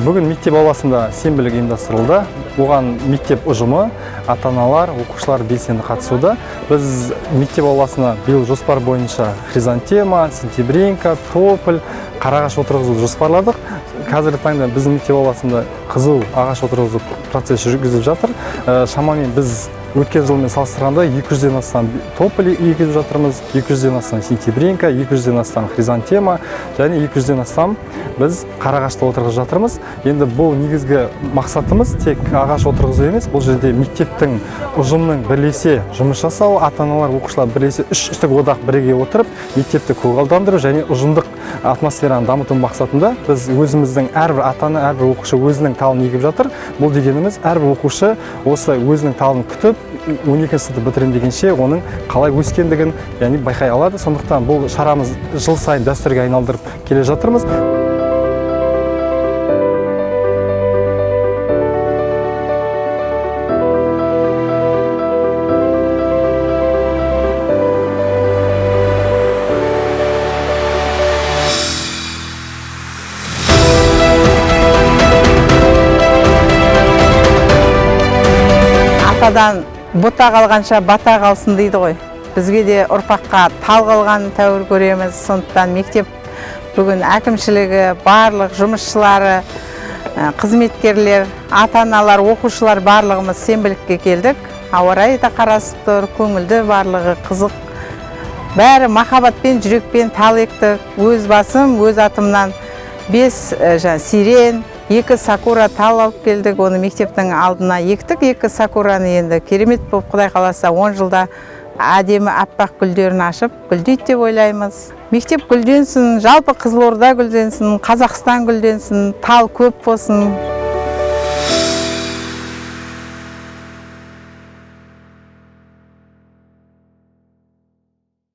Бүгін мектеп ауласында сенбілік ұйымдастырылды. Оған мектеп ұжымы, ата-аналар, оқушылар белсенді қатысуда. Біз мектеп ауласына биыл жоспар бойынша хризантема, сентябринка, тополь, қарағаш отырғызуды жоспарладық. Қазіргі таңда біздің мектеп ауласында қызыл ағаш отырғызу процесі жүргізіліп жатыр. Шамамен біз өткен жылмен салыстырғанда 200-ден астам тополь егіп жатырмыз, 200-ден астам сентябринка, 200-ден астам хризантема және 200-ден астам біз қарағашты отырғызып жатырмыз. Енді бұл негізгі мақсатымыз тек ағаш отырғызу емес, бұл жерде мектептің ұжымның бірлесе жұмыс жасау, ата-аналар, оқушылар бірлесе үштік одақ біріге отырып, мектепті көгалдандыру және ұжымдық атмосфераны дамыту мақсатында біз өзіміздің әрбір ата-ана, әрбір оқушы өзінің талын егіп жатыр. Бұл дегеніміз әрбір оқушы осы өзінің талын күтіп 12 сынып бітірем дегенше оның қалай өскендігін байқай алады. Сондықтан бұл шарамыз жыл сайын дәстүрге айналдырып келе жатырмыз. Атадан бұта қалғанша бата қалсын дейді ғой. Бізге де ұрпаққа тал қалған тәуір көреміз. Сондықтан мектеп бүгін әкімшілігі, барлық жұмысшылары, қызметкерлер, ата-аналар, оқушылар барлығымыз сенбілікке келдік. Ауа райы да қарасып тұр, көңілді, барлығы қызық. Бәрі махаббатпен, жүрекпен тал ектік. Өз басым, өз атымнан 5 сирен, 2 сакура тал алып келдік, оны мектептің алдына ектік. 2 сакураны енді керемет болып, Құдай қаласа 10 жылда әдемі аппақ гүлдерін ашып, гүлдейді деп ойлаймыз. Мектеп гүлденсін, жалпы Қызылорда гүлденсін, Қазақстан гүлденсін, тал көп болсын.